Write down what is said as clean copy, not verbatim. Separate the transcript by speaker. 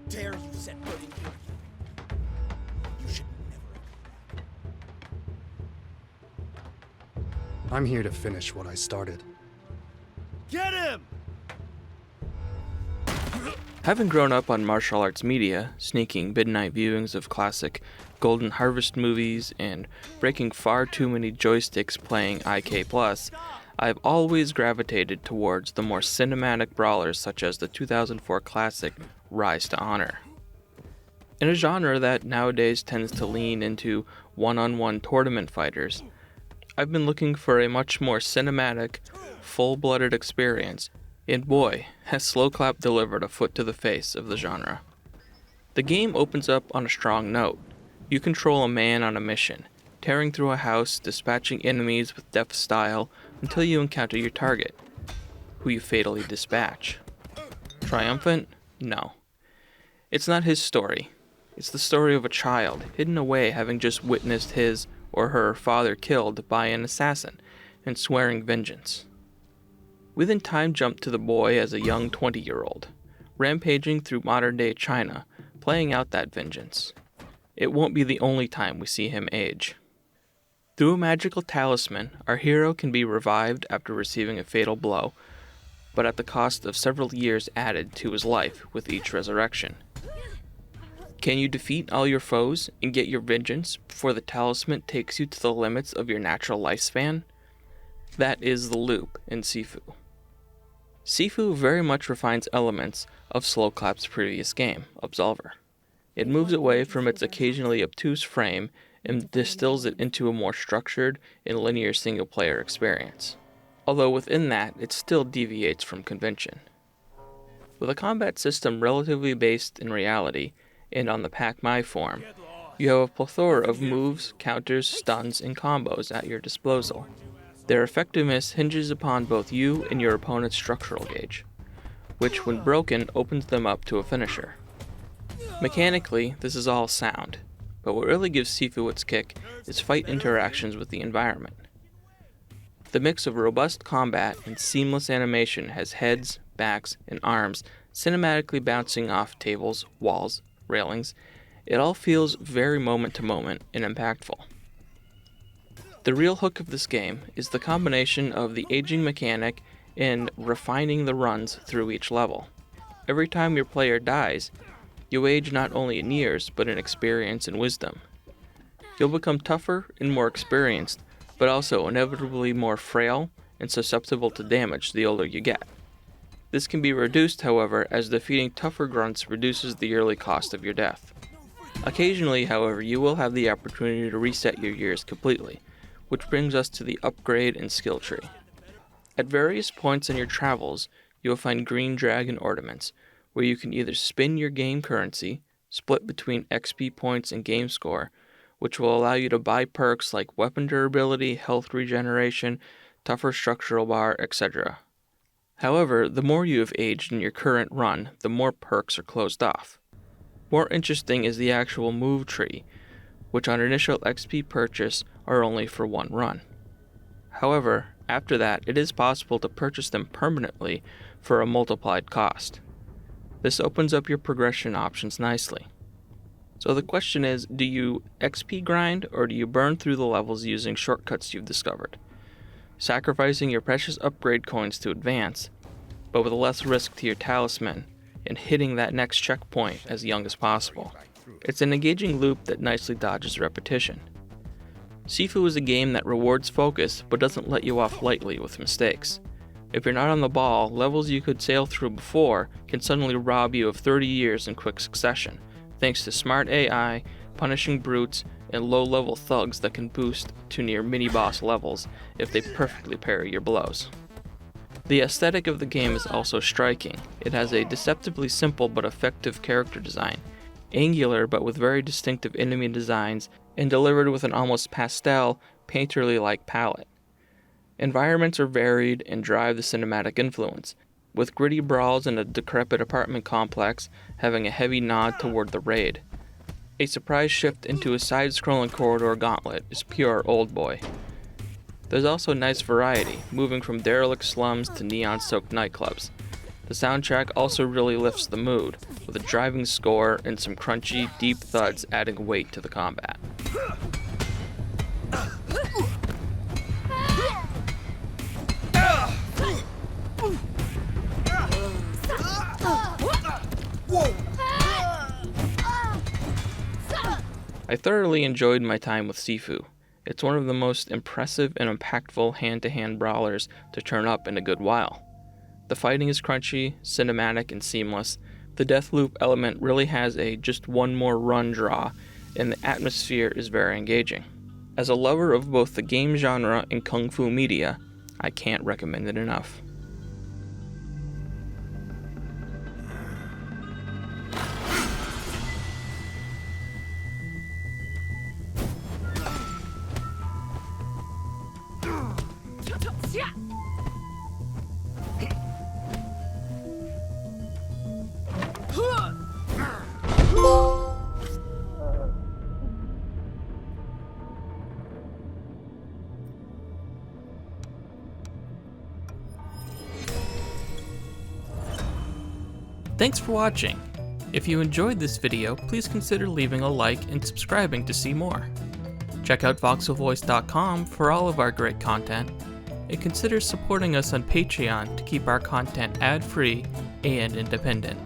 Speaker 1: dare you set foot in here again? You should never have come back.
Speaker 2: I'm here to finish what I started.
Speaker 1: Get him!
Speaker 3: Having grown up on martial arts media, sneaking midnight viewings of classic Golden Harvest movies, and breaking far too many joysticks playing IK+, I've always gravitated towards the more cinematic brawlers such as the 2004 classic Rise to Honor. In a genre that nowadays tends to lean into one-on-one tournament fighters, I've been looking for a much more cinematic, full-blooded experience, and boy, has Slow Clap delivered a foot to the face of the genre. The game opens up on a strong note. You control a man on a mission, tearing through a house, dispatching enemies with deft style until you encounter your target, who you fatally dispatch. Triumphant? No. It's not his story. It's the story of a child, hidden away having just witnessed his or her father killed by an assassin, and swearing vengeance. We then time jump to the boy as a young 20-year-old, rampaging through modern-day China, playing out that vengeance. It won't be the only time we see him age. Through a magical talisman, our hero can be revived after receiving a fatal blow, but at the cost of several years added to his life with each resurrection. Can you defeat all your foes and get your vengeance before the talisman takes you to the limits of your natural lifespan? That is the loop in Sifu. Sifu very much refines elements of Slow Clap's previous game, Absolver. It moves away from its occasionally obtuse frame and distills it into a more structured and linear single-player experience. Although within that, it still deviates from convention. With a combat system relatively based in reality and on the Pac-My form, you have a plethora of moves, counters, stuns, and combos at your disposal. Their effectiveness hinges upon both you and your opponent's structural gauge, which when broken opens them up to a finisher. Mechanically, this is all sound, but what really gives Sifu its kick is fight interactions with the environment. The mix of robust combat and seamless animation has heads, backs, and arms cinematically bouncing off tables, walls, railings. It all feels very moment to moment and impactful. The real hook of this game is the combination of the aging mechanic and refining the runs through each level. Every time your player dies, you age not only in years, but in experience and wisdom. You'll become tougher and more experienced, but also inevitably more frail and susceptible to damage the older you get. This can be reduced, however, as defeating tougher grunts reduces the yearly cost of your death. Occasionally, however, you will have the opportunity to reset your years completely, which brings us to the upgrade and skill tree. At various points in your travels, you will find green dragon ornaments, where you can either spin your game currency, split between XP points and game score, which will allow you to buy perks like weapon durability, health regeneration, tougher structural bar, etc. However, the more you have aged in your current run, the more perks are closed off. More interesting is the actual move tree, which on initial XP purchase are only for one run. However, after that, it is possible to purchase them permanently for a multiplied cost. This opens up your progression options nicely. So the question is, do you XP grind or do you burn through the levels using shortcuts you've discovered, sacrificing your precious upgrade coins to advance, but with less risk to your talisman, and hitting that next checkpoint as young as possible? It's an engaging loop that nicely dodges repetition. Sifu is a game that rewards focus but doesn't let you off lightly with mistakes. If you're not on the ball, levels you could sail through before can suddenly rob you of 30 years in quick succession, thanks to smart AI, punishing brutes, and low-level thugs that can boost to near mini-boss levels if they perfectly parry your blows. The aesthetic of the game is also striking. It has a deceptively simple but effective character design, angular but with very distinctive enemy designs, and delivered with an almost pastel, painterly-like palette. Environments are varied and drive the cinematic influence, with gritty brawls in a decrepit apartment complex having a heavy nod toward the raid. A surprise shift into a side-scrolling corridor gauntlet is pure old boy. There's also nice variety, moving from derelict slums to neon-soaked nightclubs. The soundtrack also really lifts the mood, with a driving score and some crunchy, deep thuds adding weight to the combat. I thoroughly enjoyed my time with Sifu. It's one of the most impressive and impactful hand-to-hand brawlers to turn up in a good while. The fighting is crunchy, cinematic, and seamless. The death loop element really has a just one more run draw, and the atmosphere is very engaging. As a lover of both the game genre and kung fu media, I can't recommend it enough. Thanks for watching. If you enjoyed this video, please consider leaving a like and subscribing to see more. Check out voxelvoice.com for all of our great content, and consider supporting us on Patreon to keep our content ad-free and independent.